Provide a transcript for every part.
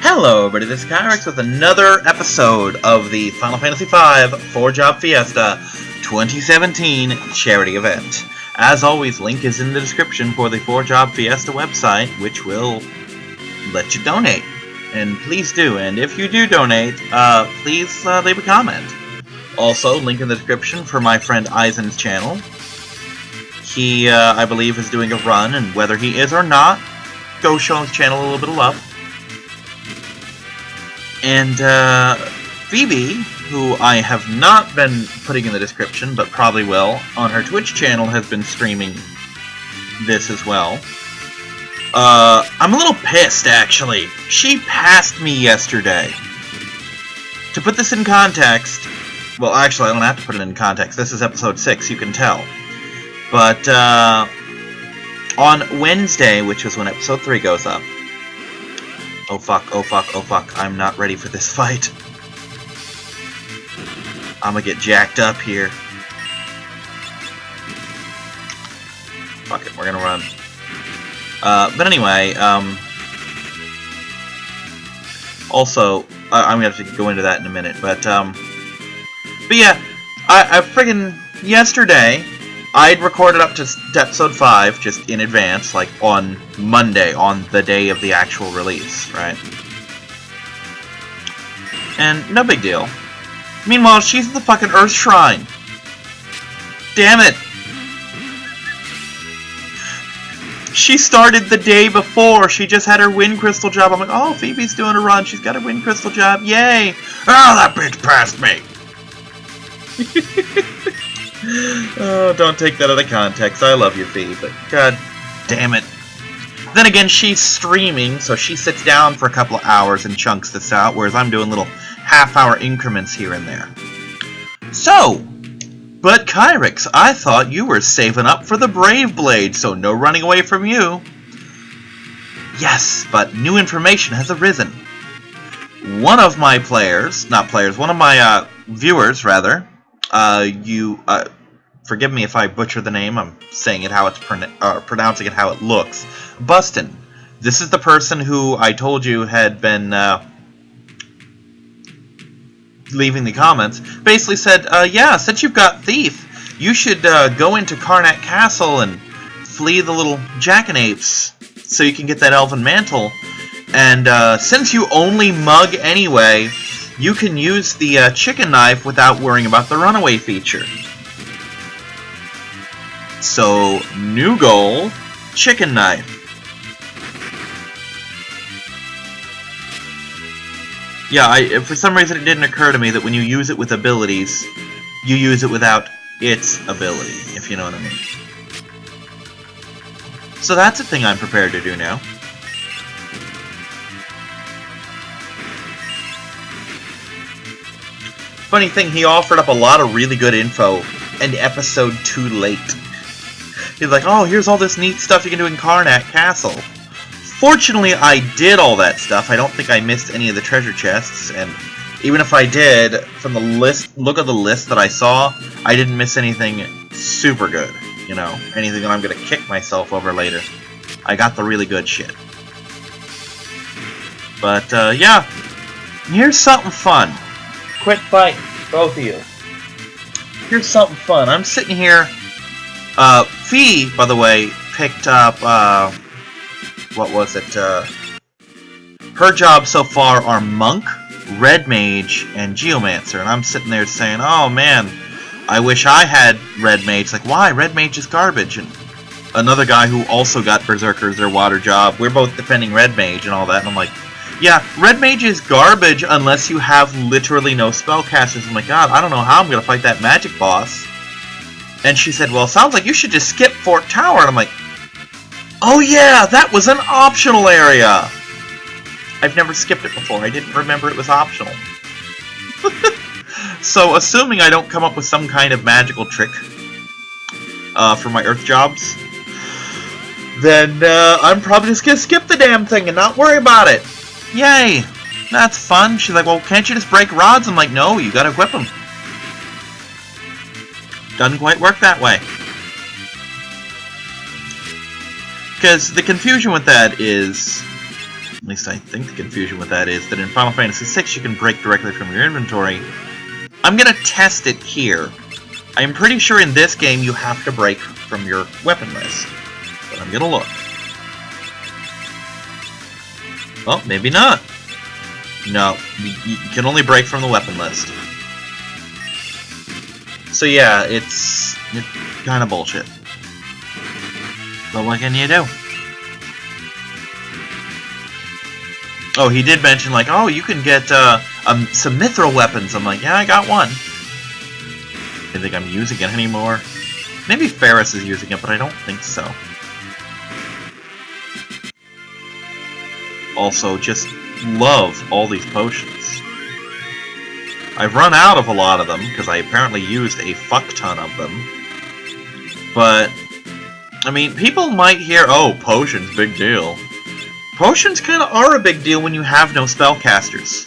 Hello everybody, this is Kyrex with another episode of the Final Fantasy V 4-Job Fiesta 2017 charity event. As always, link is in the description for the 4-Job Fiesta website, which will let you donate. And please do, and if you do donate, please leave a comment. Also, link in the description for my friend Eisen's channel. He, I believe, is doing a run, and whether he is or not, go show his channel a little bit of love. And Phoebe, who I have not been putting in the description, but probably will, on her Twitch channel has been streaming this as well. I'm a little pissed, actually. She passed me yesterday. To put this in context, well, actually, I don't have to put it in context. This is episode 6, you can tell. But on Wednesday, which is when episode 3 goes up, oh fuck, oh fuck, oh fuck, I'm not ready for this fight. I'm gonna get jacked up here. Fuck it, we're gonna run. But anyway, also, I'm gonna have to go into that in a minute, but yeah, I friggin' yesterday, I'd recorded up to episode 5 just in advance, like on Monday, on the day of the actual release, right? And no big deal. Meanwhile, she's at the fucking Earth Shrine. Damn it! She started the day before. She just had her wind crystal job. I'm like, oh, Phoebe's doing a run. She's got her wind crystal job. Yay! Oh, that bitch passed me! Oh, don't take that out of context. I love you, Phoebe, but god damn it. Then again, she's streaming, so she sits down for a couple of hours and chunks this out, whereas I'm doing little half-hour increments here and there. So, but Kyrex, I thought you were saving up for the Brave Blade, so no running away from you. Yes, but new information has arisen. One of my one of my viewers, rather, forgive me if I butcher the name, I'm saying it how it's pronouncing it how it looks. Bustin. This is the person who I told you had been leaving the comments. Basically said, yeah, since you've got Thief, you should go into Karnak Castle and flee the little jackanapes so you can get that Elven Mantle. And since you only mug anyway, you can use the chicken knife without worrying about the runaway feature. So, new goal, chicken knife. Yeah, for some reason it didn't occur to me that when you use it with abilities, you use it without its ability, if you know what I mean. So that's a thing I'm prepared to do now. Funny thing, he offered up a lot of really good info, and episode too late. He's like, oh, here's all this neat stuff you can do in Karnak Castle. Fortunately, I did all that stuff. I don't think I missed any of the treasure chests, and even if I did, from the look of the list that I saw, I didn't miss anything super good. You know, anything that I'm going to kick myself over later. I got the really good shit. But, yeah. Here's something fun. Quit fighting, both of you. Here's something fun. I'm sitting here. Fee, by the way, picked up, what was it? Her jobs so far are Monk, Red Mage, and Geomancer. And I'm sitting there saying, oh man, I wish I had Red Mage. Like, why? Red Mage is garbage. And another guy who also got Berserkers, their water job, we're both defending Red Mage and all that. And I'm like, yeah, Red Mage is garbage unless you have literally no spellcasters. I'm like, God, I don't know how I'm going to fight that magic boss. And she said, well, sounds like you should just skip Fort Tower. And I'm like, oh yeah, that was an optional area. I've never skipped it before. I didn't remember it was optional. So, assuming I don't come up with some kind of magical trick for my Earth jobs, then I'm probably just going to skip the damn thing and not worry about it. Yay! That's fun. She's like, well, can't you just break rods? I'm like, no, you gotta equip them. Doesn't quite work that way. Because the confusion with that is at least I think the confusion with that is, that in Final Fantasy VI you can break directly from your inventory. I'm gonna test it here. I'm pretty sure in this game you have to break from your weapon list. But I'm gonna look. Well, maybe not. No, you can only break from the weapon list. So yeah, it's kind of bullshit. But what can you do? Oh, he did mention, like, oh, you can get some mithril weapons. I'm like, yeah, I got one. I think I'm using it anymore. Maybe Ferris is using it, but I don't think so. Also, just love all these potions. I've run out of a lot of them, because I apparently used a fuck ton of them. But, I mean, people might hear, oh, potions, big deal. Potions kind of are a big deal when you have no spellcasters.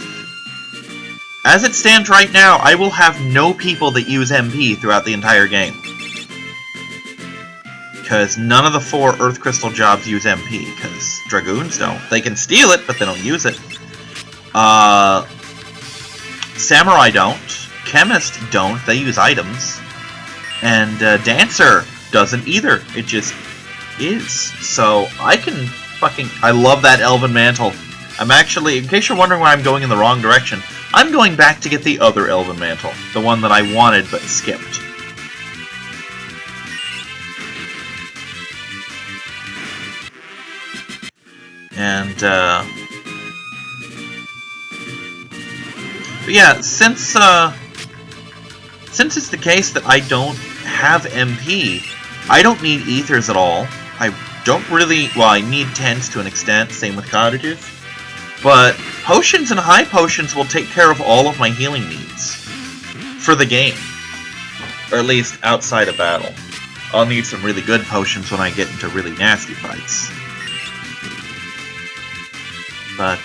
As it stands right now, I will have no people that use MP throughout the entire game. Because none of the 4 Earth Crystal jobs use MP, because Dragoons don't. They can steal it, but they don't use it. Samurai don't. Chemist don't. They use items. And Dancer doesn't either. It just is. So I can fucking... I love that Elven Mantle. I'm actually... In case you're wondering why I'm going in the wrong direction, I'm going back to get the other Elven Mantle. The one that I wanted but skipped. And, but yeah, since it's the case that I don't have MP, I don't need ethers at all. I don't really... Well, I need tents to an extent, same with cottages. But potions and high potions will take care of all of my healing needs. For the game. Or at least outside of battle. I'll need some really good potions when I get into really nasty fights. But,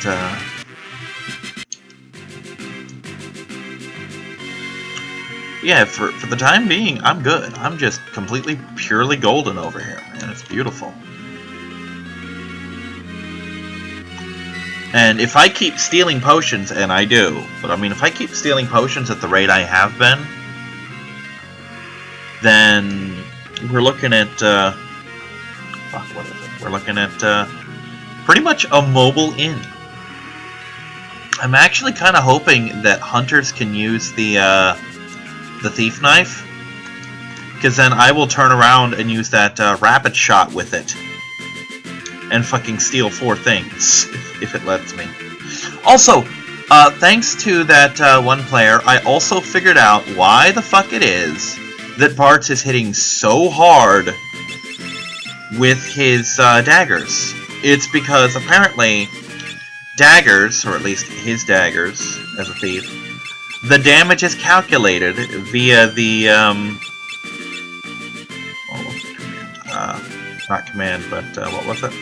yeah, for the time being, I'm good. I'm just completely, purely golden over here, man. It's beautiful. And if I keep stealing potions, and I do, but I mean, if I keep stealing potions at the rate I have been, then we're looking at, fuck, what is it? We're looking at, pretty much a mobile inn. I'm actually kind of hoping that hunters can use the thief knife, because then I will turn around and use that rapid shot with it, and fucking steal 4 things if it lets me. Also, thanks to that one player, I also figured out why the fuck it is that Bartz is hitting so hard with his daggers. It's because apparently daggers, or at least his daggers as a thief, the damage is calculated via the not command, but what was it?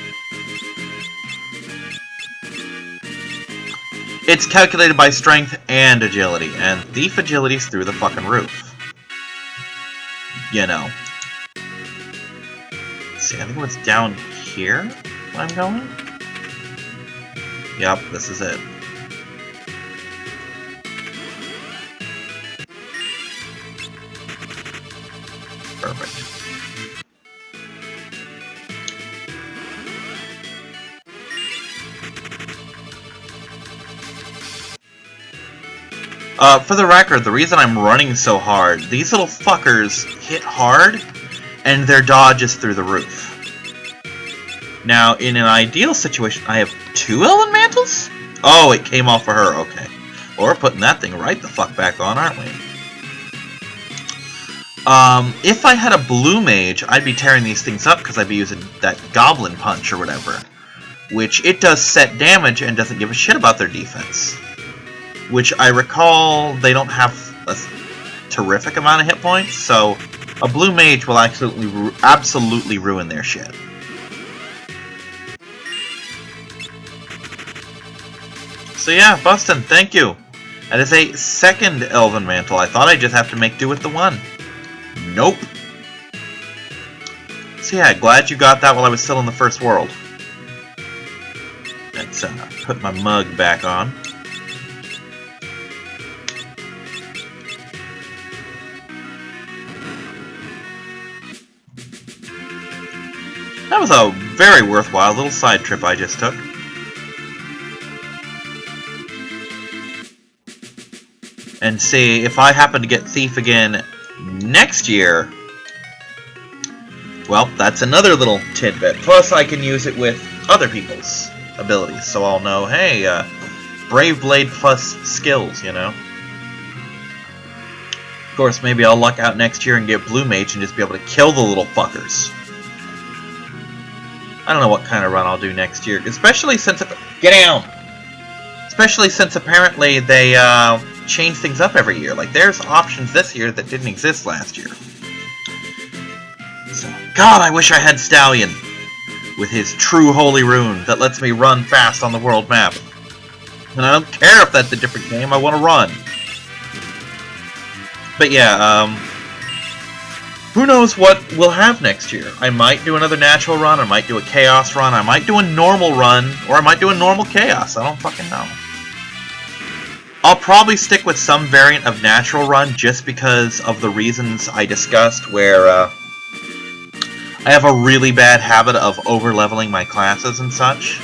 It's calculated by strength and agility, and thief agility's through the fucking roof. You know. Let's see, I think it was down here I'm going? Yep, this is it. Perfect. For the record, the reason I'm running so hard, these little fuckers hit hard, and their dodge is through the roof. Now, in an ideal situation, I have 2 Elven Mantles? Oh, it came off for her, okay. Well, we're putting that thing right the fuck back on, aren't we? If I had a blue mage, I'd be tearing these things up because I'd be using that goblin punch or whatever. Which, it does set damage and doesn't give a shit about their defense. Which, I recall, they don't have a terrific amount of hit points, so a blue mage will absolutely ruin their shit. So yeah, Bustin, thank you. That is a 2nd Elven Mantle. I thought I'd just have to make do with the 1. Nope. So yeah, glad you got that while I was still in the first world. And Let's put my mug back on. That was a very worthwhile little side trip I just took. And see, if I happen to get Thief again next year, well, that's another little tidbit. Plus, I can use it with other people's abilities, so I'll know, hey, Brave Blade plus skills, you know? Of course, maybe I'll luck out next year and get Blue Mage and just be able to kill the little fuckers. I don't know what kind of run I'll do next year, especially since get down. Especially since apparently they change things up every year. Like there's options this year that didn't exist last year. So, God, I wish I had Stallion with his true holy rune that lets me run fast on the world map. And I don't care if that's a different game. I want to run. But yeah, who knows what we'll have next year. I might do another natural run, I might do a chaos run, I might do a normal run, or I might do a normal chaos. I don't fucking know. I'll probably stick with some variant of natural run just because of the reasons I discussed, where I have a really bad habit of over-leveling my classes and such.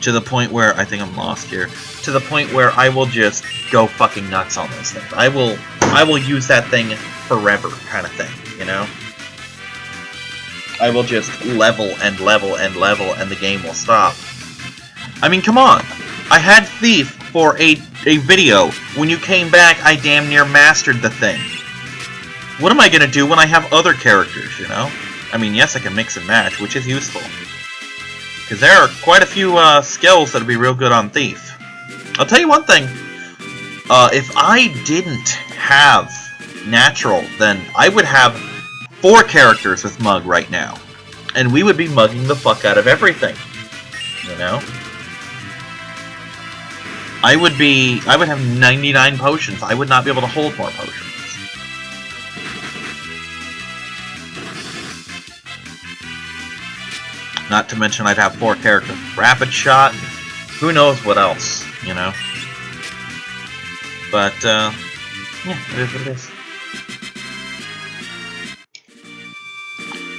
To the point where, I think I'm lost here, to the point where I will just go fucking nuts on those things. I will use that thing forever, kind of thing, you know? I will just level and level and level, and the game will stop. I mean, come on! I had Thief for a video. When you came back, I damn near mastered the thing. What am I gonna do when I have other characters, you know? I mean, yes, I can mix and match, which is useful. Because there are quite a few skills that'll be real good on Thief. I'll tell you one thing. If I didn't have Natural, then I would have 4 characters with Mug right now. And we would be mugging the fuck out of everything. You know? I would have 99 potions. I would not be able to hold more potions. Not to mention I'd have 4 characters with Rapid Shot. Who knows what else, you know? But, yeah, it is what it is.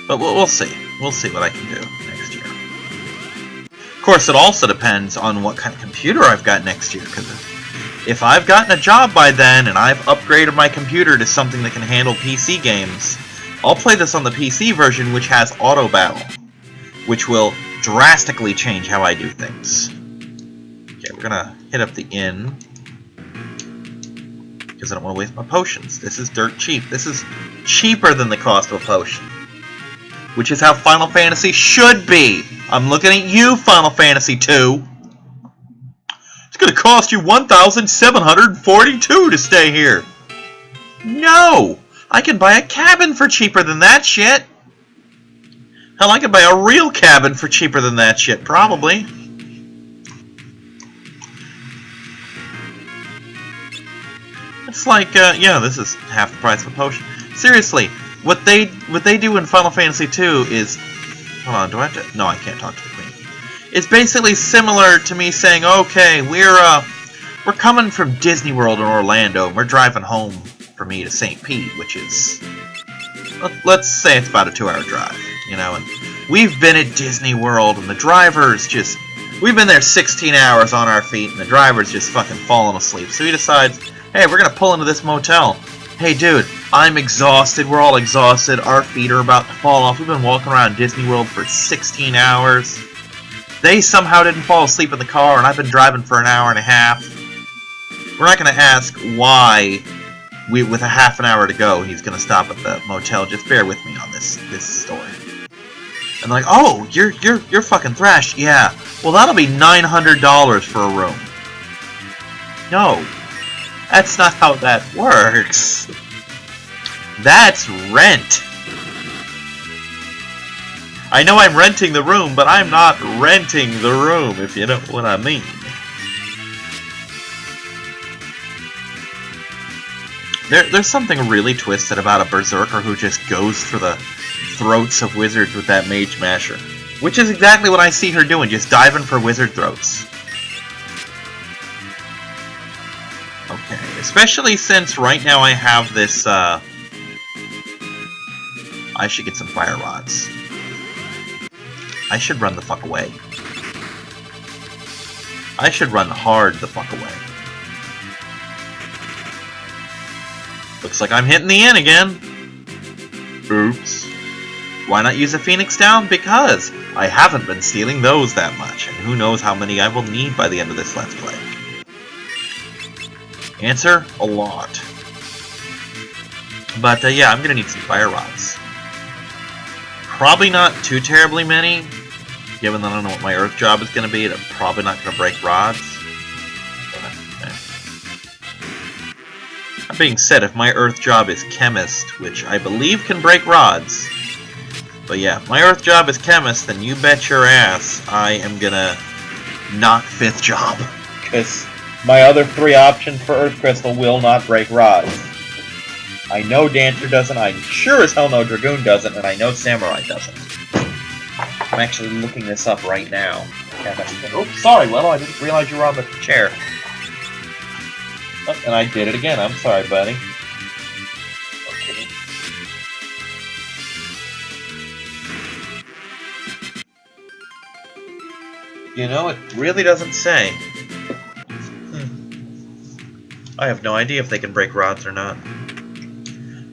But we'll see. We'll see what I can do next year. Of course, it also depends on what kind of computer I've got next year, because if I've gotten a job by then and I've upgraded my computer to something that can handle PC games, I'll play this on the PC version, which has auto battle, which will drastically change how I do things. Okay, we're gonna hit up the inn, because I don't want to waste my potions. This is dirt cheap. This is cheaper than the cost of a potion, which is how Final Fantasy should be. I'm looking at you, Final Fantasy 2. It's gonna cost you 1,742 to stay here. No! I can buy a cabin for cheaper than that shit. Hell, I could buy a real cabin for cheaper than that shit, probably. It's like, yeah, this is half the price of a potion. Seriously, what they do in Final Fantasy 2 is... Hold on, do I have to... No, I can't talk to the queen. It's basically similar to me saying, okay, we're coming from Disney World in Orlando, and we're driving home for me to St. Pete, which is... Let's say it's about a 2-hour drive, you know, and we've been at Disney World, and the driver's just... We've been there 16 hours on our feet, and the driver's just fucking falling asleep. So he decides, hey, we're gonna pull into this motel. Hey, dude, I'm exhausted. We're all exhausted. Our feet are about to fall off. We've been walking around Disney World for 16 hours. They somehow didn't fall asleep in the car, and I've been driving for an hour and a half. We're not going to ask why, with a half an hour to go, he's going to stop at the motel. Just bear with me on this story. And like, oh, you're fucking thrashed. Yeah. Well, that'll be $900 for a room. No. That's not how that works. That's rent. I know I'm renting the room, but I'm not renting the room, if you know what I mean. There's something really twisted about a berserker who just goes for the throats of wizards with that mage masher. Which is exactly what I see her doing, just diving for wizard throats. Okay, especially since right now I have this, I should get some fire rods. I should run the fuck away. I should run hard the fuck away. Looks like I'm hitting the inn again. Oops. Why not use a Phoenix Down? Because I haven't been stealing those that much, and who knows how many I will need by the end of this Let's Play. Answer, a lot. But yeah, I'm gonna need some fire rods. Probably not too terribly many, given that I don't know what my earth job is gonna be, and I'm probably not gonna break rods. That being said, if my earth job is chemist, which I believe can break rods, but yeah, if my earth job is chemist, then you bet your ass I am gonna knock 5th job. Because my other 3 options for earth crystal will not break rods. I know Dancer doesn't, I'm sure as hell know Dragoon doesn't, and I know Samurai doesn't. I'm actually looking this up right now. Oops, sorry, Willow, I didn't realize you were on the chair. Oh, and I did it again, I'm sorry, buddy. Okay. You know, it really doesn't say. I have no idea if they can break rods or not.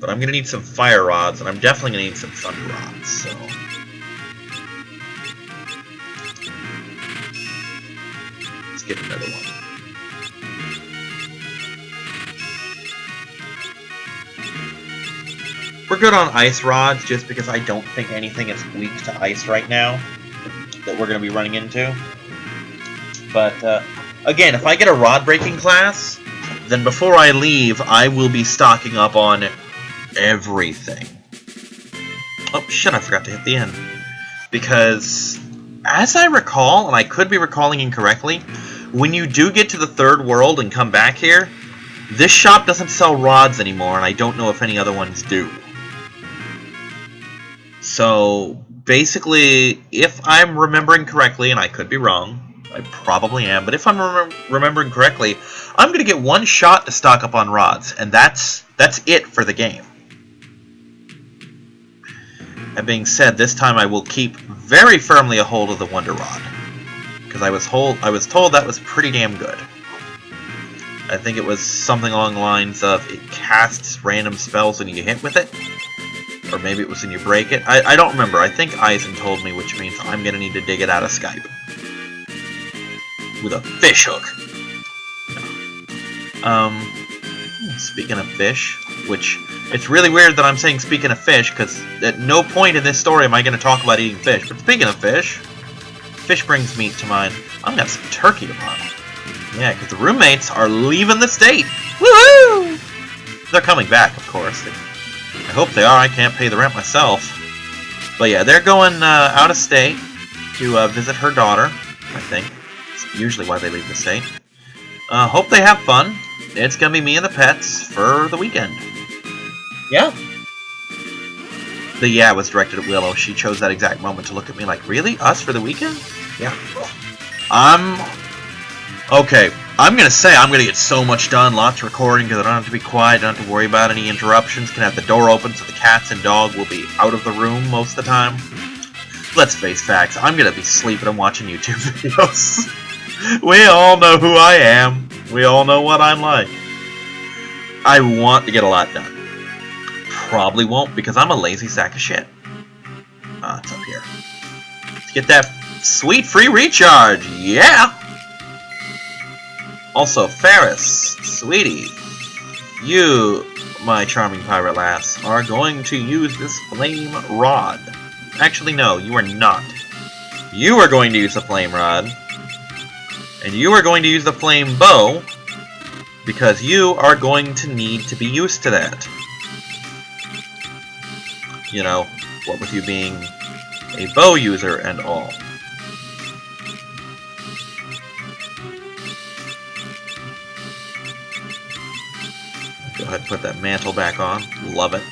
But I'm gonna need some fire rods, and I'm definitely gonna need some thunder rods, so... let's get another one. We're good on ice rods, just because I don't think anything is weak to ice right now that we're going to be running into. But, again, if I get a rod breaking class, then before I leave, I will be stocking up on everything. Oh, shit, I forgot to hit the end. Because, as I recall, and I could be recalling incorrectly, when you do get to the 3rd world and come back here, this shop doesn't sell rods anymore, and I don't know if any other ones do. So, basically, if I'm remembering correctly, and I could be wrong, I probably am, but if I'm remembering correctly, I'm going to get 1 shot to stock up on rods, and that's it for the game. That being said, this time I will keep very firmly a hold of the Wonder Rod, because I was told that was pretty damn good. I think it was something along the lines of it casts random spells when you hit with it. Or maybe it was when you break it. I don't remember. I think Eisen told me, which means I'm going to need to dig it out of Skype. With a fish hook. Speaking of fish, which, it's really weird that I'm saying speaking of fish, because at no point in this story am I going to talk about eating fish. But speaking of fish, fish brings meat to mind. I'm going to have some turkey tomorrow. Yeah, because the roommates are leaving the state. Woohoo! They're coming back, of course. I hope they are. I can't pay the rent myself. But yeah, they're going out of state to visit her daughter, I think. It's usually why they leave the state. Hope they have fun. It's going to be me and the pets for the weekend. Yeah. The yeah was directed at Willow. She chose that exact moment to look at me like, really? Us for the weekend? Yeah. Okay, I'm going to say I'm going to get so much done, lots of recording, because I don't have to be quiet, don't have to worry about any interruptions, can have the door open so the cats and dog will be out of the room most of the time. Let's face facts, I'm going to be sleeping and watching YouTube videos. We all know who I am. We all know what I'm like. I want to get a lot done. Probably won't, because I'm a lazy sack of shit. It's up here. Let's get that sweet free recharge, yeah! Also, Ferris, sweetie, you, my charming pirate lass, are going to use this flame rod. Actually, no, you are not. You are going to use the flame rod, and you are going to use the flame bow, because you are going to need to be used to that. You know, what with you being a bow user and all. Go ahead and put that mantle back on. Love it.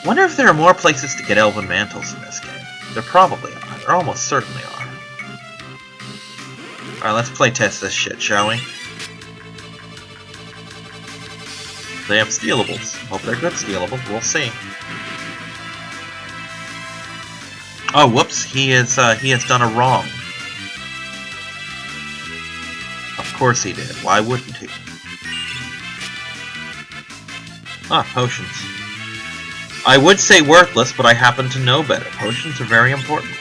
Wonder if there are more places to get elven mantles in this game. There probably are. There almost certainly are. Alright, let's play test this shit, shall we? They have stealables. Hope they're good stealables. We'll see. Oh, whoops! He has done a wrong. Of course he did. Why wouldn't he? Ah, potions. I would say worthless, but I happen to know better. Potions are very important.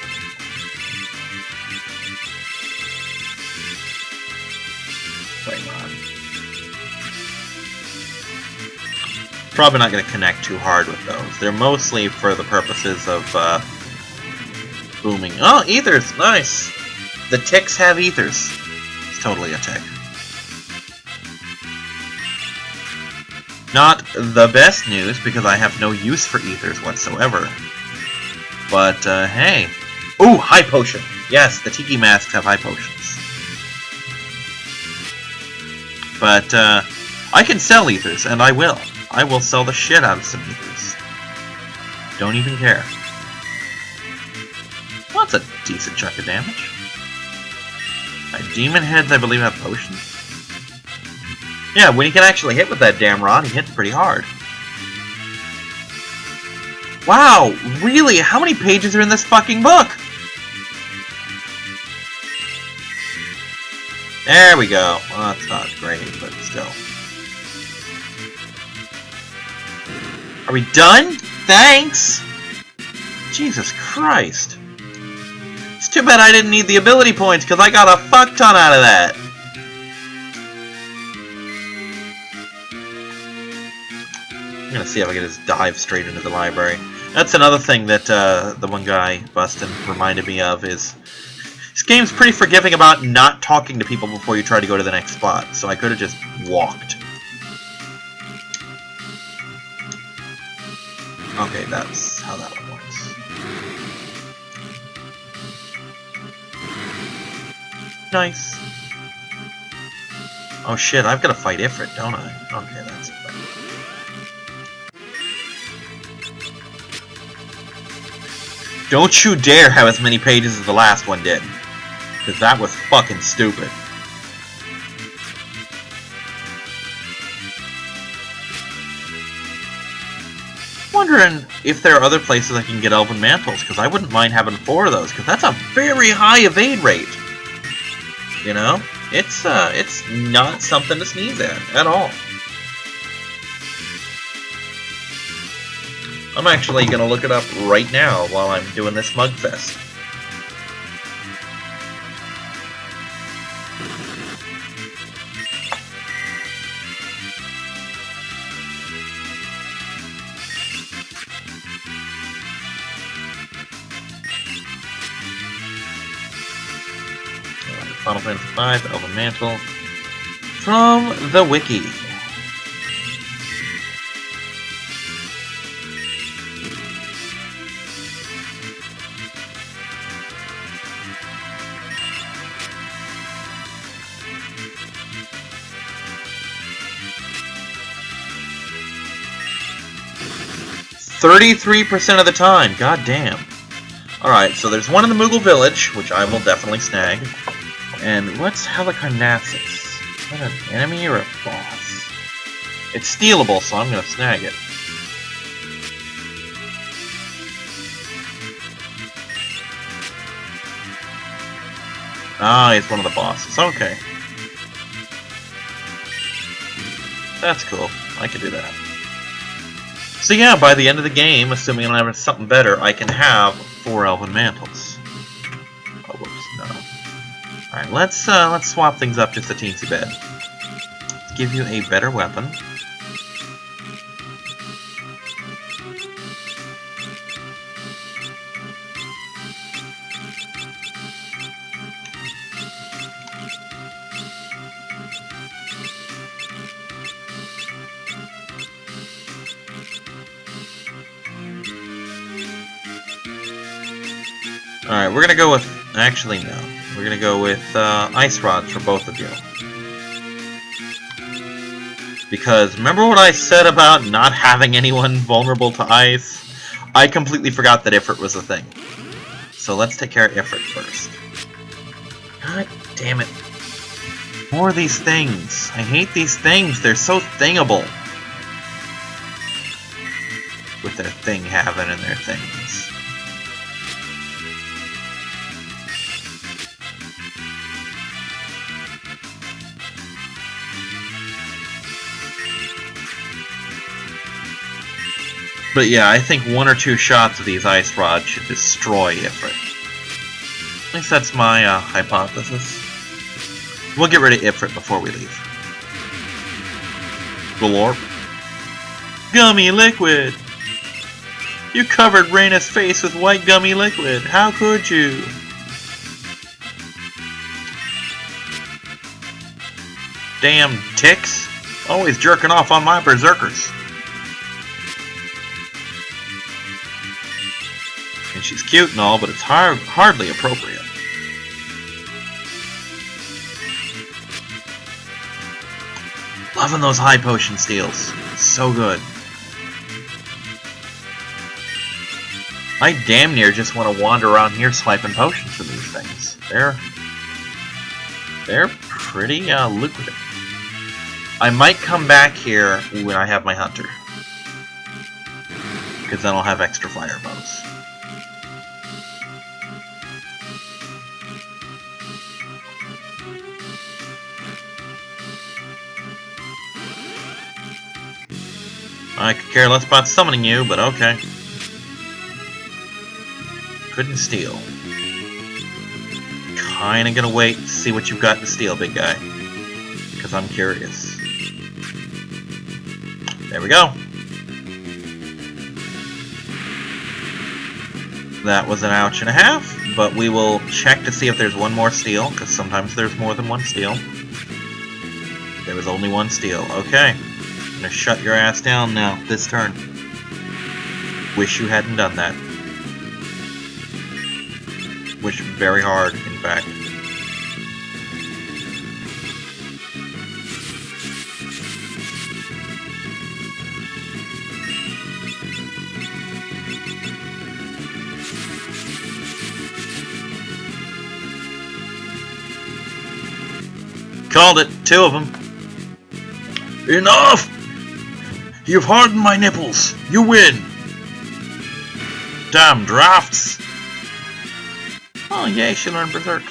Probably not going to connect too hard with those. They're mostly for the purposes of booming. Oh, ethers! Nice! The ticks have ethers. It's totally a tick. Not the best news, because I have no use for ethers whatsoever. But, hey. Ooh, high potion! Yes, the tiki masks have high potions. But, I can sell ethers, and I will. I will sell the shit out of some ethers. Don't even care. Well, that's a decent chunk of damage. Demon heads, I believe, have potions. Yeah, when he can actually hit with that damn rod, he hits pretty hard. Wow, really? How many pages are in this fucking book? There we go. Well, that's not great, but still. Are we done? Thanks! Jesus Christ. It's too bad I didn't need the ability points, because I got a fuck ton out of that. I'm gonna see if I can just dive straight into the library. That's another thing that the one guy, Bustin, reminded me of is this game's pretty forgiving about not talking to people before you try to go to the next spot, so I could have just walked. Okay, that's how that one works. Nice. Oh shit, I've got to fight Ifrit, don't I? Okay, that's it. Don't you dare have as many pages as the last one did. Because that was fucking stupid. Wondering if there are other places I can get Elven Mantles, because I wouldn't mind having 4 of those, because that's a very high evade rate. You know? It's not something to sneeze at all. I'm actually going to look it up right now while I'm doing this Mugfest. Final Fantasy V, Elven Mantle, from the Wiki. %33% of the time, god damn. Alright, so there's one in the Moogle Village, which I will definitely snag. And what's Halicarnassus? Is that an enemy or a boss? It's stealable, so I'm gonna snag it. Ah, it's one of the bosses. Okay. That's cool. I can do that. So yeah, by the end of the game, assuming I have something better, I can have 4 Elven Mantles. Oh, whoops, no. Alright, let's swap things up just a teensy bit. Let's give you a better weapon. Alright, we're gonna go with... Actually, no. We're gonna go with Ice Rods for both of you. Because remember what I said about not having anyone vulnerable to ice? I completely forgot that Ifrit was a thing. So let's take care of Ifrit first. God damn it. More of these things. I hate these things. They're so thingable. With their thing having and their things. But yeah, I think 1 or 2 shots of these ice rods should destroy Ifrit. At least that's my hypothesis. We'll get rid of Ifrit before we leave. Galore. Gummy liquid! You covered Reyna's face with white gummy liquid. How could you? Damn ticks. Always jerking off on my berserkers. And she's cute and all, but it's hardly appropriate. Loving those high potion steals. So good. I damn near just want to wander around here swiping potions for these things. They're pretty lucrative. I might come back here when I have my hunter. Because then I'll have extra fire bows. I could care less about summoning you, but okay. Couldn't steal. Kinda gonna wait to see what you've got to steal, big guy. Because I'm curious. There we go. That was an ouch and a half, but we will check to see if there's one more steal, because sometimes there's more than one steal. There was only one steal. Okay. I'm gonna shut your ass down now, this turn. Wish you hadn't done that. Wish very hard, in fact. Called it. 2 of them. Enough! You've hardened my nipples. You win. Damn drafts. Oh yay, she learned Berserk.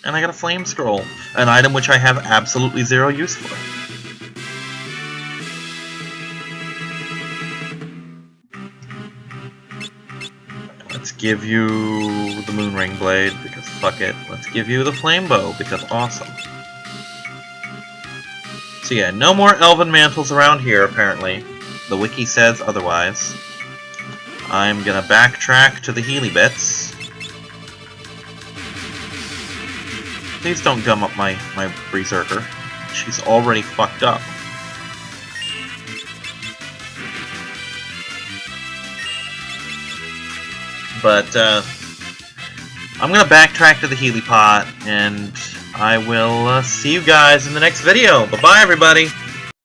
And I got a Flame Scroll. An item which I have absolutely 0 use for. Let's give you the Moonring Blade, because fuck it. Let's give you the Flame Bow, because awesome. So yeah, no more Elven Mantles around here, apparently. The wiki says otherwise. I'm gonna backtrack to the Healy bits. Please don't gum up my Berserker. She's already fucked up. But, I'm gonna backtrack to the Healy pot, and I will see you guys in the next video. Bye-bye, everybody!